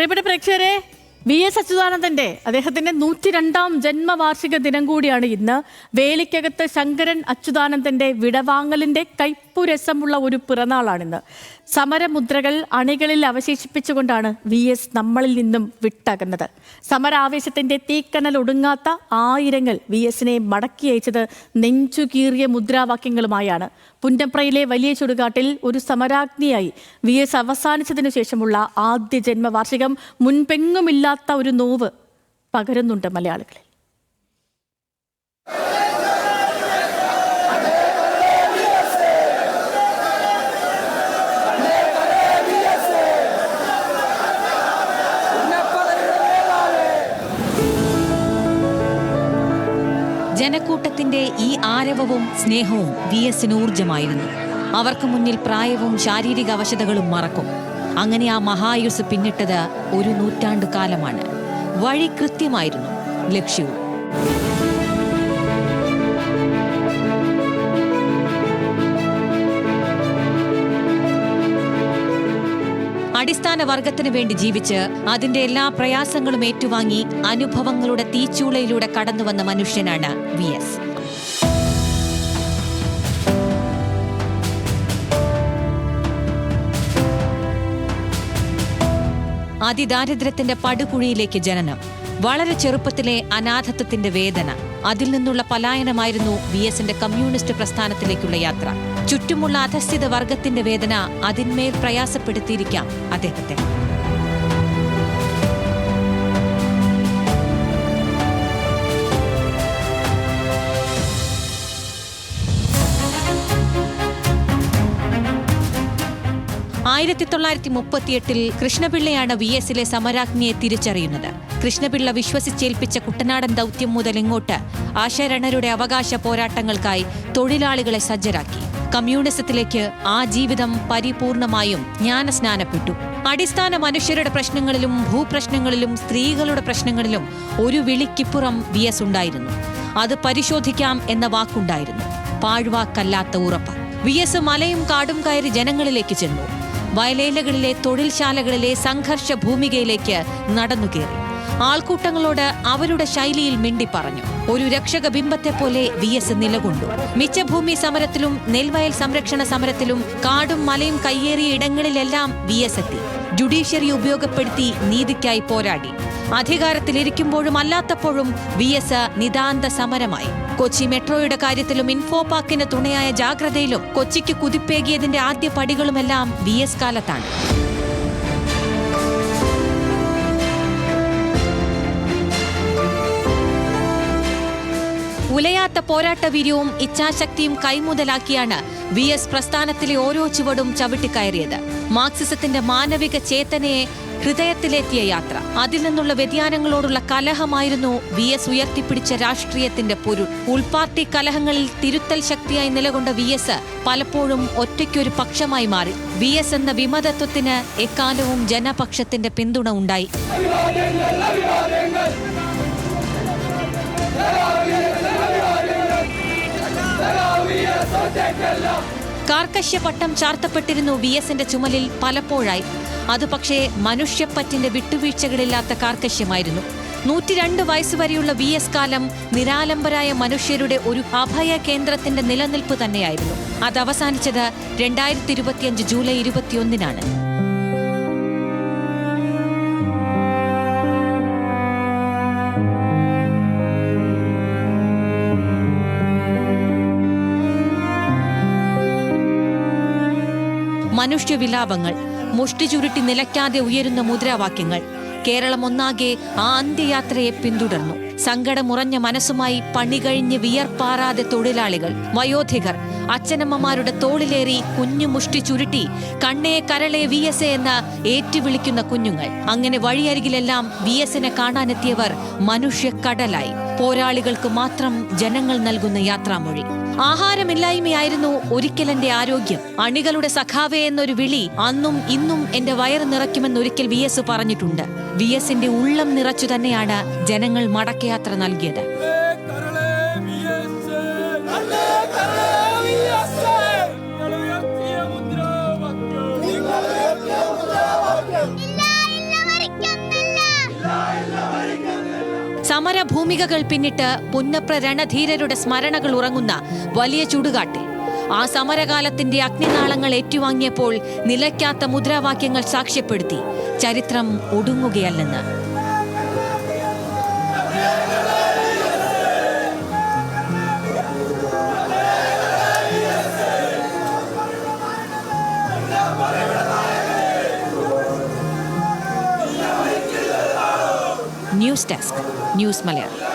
പ്രിയപ്പെട്ട പ്രേക്ഷകരെ, വി.എസ്. അച്യുതാനന്ദന്റെ അദ്ദേഹത്തിന്റെ 102ാം ജന്മവാർഷിക ദിനം കൂടിയാണ് ഇന്ന്. വേലിക്കകത്ത് ശങ്കരൻ അച്യുതാനന്ദന്റെ വിടവാങ്ങലിന്റെ കൈപ്പുരസമുള്ള ഒരു പിറന്നാളാണിന്ന്. സമരമുദ്രകൾ അണികളിൽ അവശേഷിപ്പിച്ചുകൊണ്ടാണ് വി.എസ്. നമ്മളിൽ നിന്നും വിട്ടകന്നത്. സമരാവേശത്തിന്റെ തീക്കനൽ ഒടുങ്ങാത്ത ആയിരങ്ങൾ വി.എസിനെ മടക്കി അയച്ചത് നെഞ്ചുകീറിയ മുദ്രാവാക്യങ്ങളുമായാണ്. പുന്നപ്രയിലെ വലിയ ചുടുകാട്ടിൽ ഒരു സമരാഗ്നിയായി വി.എസ്. അവസാനിച്ചതിനു ശേഷമുള്ള ആദ്യ ജന്മവാർഷികം മുൻപെങ്ങുമില്ലാത്ത ഒരു നോവ് പകരുന്നുണ്ട് മലയാളികളിൽ. ജനക്കൂട്ടത്തിന്റെ ഈ ആരവവും സ്നേഹവും വി.എസിന് ഊർജമായിരുന്നു. അവർക്ക് മുന്നിൽ പ്രായവും ശാരീരിക അവശതകളും മറക്കും. അങ്ങനെ ആ മഹായുസ് പിന്നിട്ടത് ഒരു നൂറ്റാണ്ടു കാലമാണ്. വഴി കൃത്യമായിരുന്നു, ലക്ഷ്യവും. അടിസ്ഥാന വർഗത്തിന് വേണ്ടി ജീവിച്ച് അതിന്റെ എല്ലാ പ്രയാസങ്ങളും ഏറ്റുവാങ്ങി അനുഭവങ്ങളുടെ തീച്ചൂളയിലൂടെ കടന്നുവന്ന മനുഷ്യനാണ് വി.എസ്. അതിദാരിദ്ര്യത്തിന്റെ പടുകുഴിയിലേക്ക് ജനനം, വളരെ ചെറുപ്പത്തിലെ അനാഥത്വത്തിന്റെ വേദന, അതിൽ നിന്നുള്ള പലായനമായിരുന്നു വി.എസിന്റെ കമ്മ്യൂണിസ്റ്റ് പ്രസ്ഥാനത്തിലേക്കുള്ള യാത്ര. ചുറ്റുമുള്ള അധസ്ഥിത വർഗത്തിന്റെ വേദന അതിന്മേൽ പ്രയാസപ്പെടുത്തിയിരിക്കാം അദ്ദേഹത്തെ. ആയിരത്തി 1938 കൃഷ്ണപിള്ളയാണ് വി.എസിലെ സമരാഗ്നിയെ തിരിച്ചറിയുന്നത്. കൃഷ്ണപിള്ള വിശ്വസിച്ചേൽപ്പിച്ച കുട്ടനാടൻ ദൗത്യം മുതൽ ഇങ്ങോട്ട് ആശരണരുടെ അവകാശ പോരാട്ടങ്ങൾക്കായി തൊഴിലാളികളെ സജ്ജരാക്കി. കമ്മ്യൂണിസത്തിലേക്ക് ആ ജീവിതം പരിപൂർണമായും ജ്ഞാനസ്നാനപ്പെട്ടു. അടിസ്ഥാന മനുഷ്യരുടെ പ്രശ്നങ്ങളിലും ഭൂപ്രശ്നങ്ങളിലും സ്ത്രീകളുടെ പ്രശ്നങ്ങളിലും ഒരു വിളിക്കിപ്പുറം വി.എസ്. ഉണ്ടായിരുന്നു. അത് പരിശോധിക്കാം എന്ന വാക്കുണ്ടായിരുന്നു, പാഴ്വാക്കല്ലാത്ത ഉറപ്പ്. വി.എസ്. മലയും കാടും കയറി ജനങ്ങളിലേക്ക് ചെന്നു. വയലേലകളിലെ തൊഴിൽശാലകളിലെ സംഘർഷ ഭൂമികയിലേക്ക് നടന്നുകയറി. ആൾക്കൂട്ടങ്ങളോട് അവരുടെ ശൈലിയിൽ മിണ്ടിപ്പറഞ്ഞു. ഒരു രക്ഷക ബിംബത്തെ പോലെ വി.എസ്. നിലകൊണ്ടു. മിച്ചഭൂമി സമരത്തിലും നെൽവയൽ സംരക്ഷണ സമരത്തിലും കാടും മലയും കയ്യേറിയ ഇടങ്ങളിലെല്ലാം വി.എസ്. എത്തി. ജുഡീഷ്യറി ഉപയോഗപ്പെടുത്തി നീതിക്കായി പോരാടി. അധികാരത്തിലിരിക്കുമ്പോഴും അല്ലാത്തപ്പോഴും വി.എസ്. നിതാന്ത സമരമായി. കൊച്ചി മെട്രോയുടെ കാര്യത്തിലും ഇൻഫോ പാർക്കിന് തുണയായ ജാഗ്രതയിലും കൊച്ചിക്ക് കുതിപ്പേകിയതിന്റെ ആദ്യ പടികളുമെല്ലാം വി.എസ്. കാലത്താണ്. ഉലയാത്ത പോരാട്ടവീര്യവും ഇച്ഛാശക്തിയും കൈമുതലാക്കിയാണ് വി.എസ്. പ്രസ്ഥാനത്തിലെ ഓരോ ചുവടും ചവിട്ടിക്കയറിയത്. മാർക്സിസത്തിന്റെ മാനവിക ചേതനയെ ഹൃദയത്തിലെത്തിയ യാത്ര. അതിൽ നിന്നുള്ള വ്യതിയാനങ്ങളോടുള്ള കലഹമായിരുന്നു വി.എസ്. ഉയർത്തിപ്പിടിച്ച രാഷ്ട്രീയത്തിന്റെ പൊരുൾ. ഉൾപാർട്ടി കലഹങ്ങളിൽ തിരുത്തൽ ശക്തിയായി നിലകൊണ്ട വി.എസ്. പലപ്പോഴും ഒറ്റയ്ക്കൊരു പക്ഷമായി മാറി. വി.എസ്. എന്ന വിമതത്വത്തിന് എക്കാലവും ജനപക്ഷത്തിന്റെ പിന്തുണ ഉണ്ടായി. കാർക്കശ്യപട്ടം ചാർത്തപ്പെട്ടിരുന്നു വി.എസിന്റെ ചുമലിൽ പലപ്പോഴായി. അത് പക്ഷേ മനുഷ്യപ്പറ്റിന്റെ വിട്ടുവീഴ്ചകളില്ലാത്ത കാർക്കശ്യമായിരുന്നു. 102 വയസ്സുവരെയുള്ള വി.എസ്. കാലം നിരാലംബരായ മനുഷ്യരുടെ ഒരു അഭയ കേന്ദ്രത്തിന്റെ നിലനിൽപ്പ് തന്നെയായിരുന്നു. അത് അവസാനിച്ചത് 2025 ജൂലൈ 21-നാണ്. മനുഷ്യവിലാപങ്ങൾ, മുഷ്ടി ചുരുട്ടി നിലയ്ക്കാതെ ഉയരുന്ന മുദ്രാവാക്യങ്ങൾ. കേരളം ഒന്നാകെ ആ അന്ത്യയാത്രയെ പിന്തുടർന്നു. സങ്കടമുറഞ്ഞ മനസ്സുമായി പണി കഴിഞ്ഞ് വിയർപ്പാറാതെ തൊഴിലാളികൾ, വയോധികർ, അച്ഛനമ്മമാരുടെ തോളിലേറി കുഞ്ഞു മുഷ്ടി ചുരുട്ടി കണ്ണേ കരളെ വി.എസ്. എന്ന് ഏറ്റുവിളിക്കുന്ന കുഞ്ഞുങ്ങൾ. അങ്ങനെ വഴിയരികിലെല്ലാം വി.എസിനെ കാണാനെത്തിയവർ മനുഷ്യക്കടലായി. പോരാളികൾക്ക് മാത്രം ജനങ്ങൾ നൽകുന്ന യാത്രാമൊഴി. ആഹാരമില്ലായ്മയായിരുന്നു ഒരിക്കലെന്റെ ആരോഗ്യം. അണികളുടെ സഖാവേ എന്നൊരു വിളി അന്നും ഇന്നും എന്റെ വയറ് നിറയ്ക്കുമെന്നൊരിക്കൽ വി.എസ്. പറഞ്ഞിട്ടുണ്ട്. വി.എസിന്റെ ഉള്ളം നിറച്ചു തന്നെയാണ് ജനങ്ങൾ മടക്കയാത്ര നൽകിയത്. ഇല്ല വരയ്ക്കും സമരഭൂമികകൾ പിന്നിട്ട് പുന്നപ്ര രണധീരരുടെ സ്മരണകൾ ഉറങ്ങുന്ന വലിയ ചുടുകാട്ടിൽ ആ സമരകാലത്തിന്റെ അഗ്നിനാളങ്ങൾ ഏറ്റുവാങ്ങിയപ്പോൾ നിലയ്ക്കാത്ത മുദ്രാവാക്യങ്ങൾ സാക്ഷ്യപ്പെടുത്തി ചരിത്രം ഒടുങ്ങുകയല്ലെന്ന്. News desk, news Malayalam.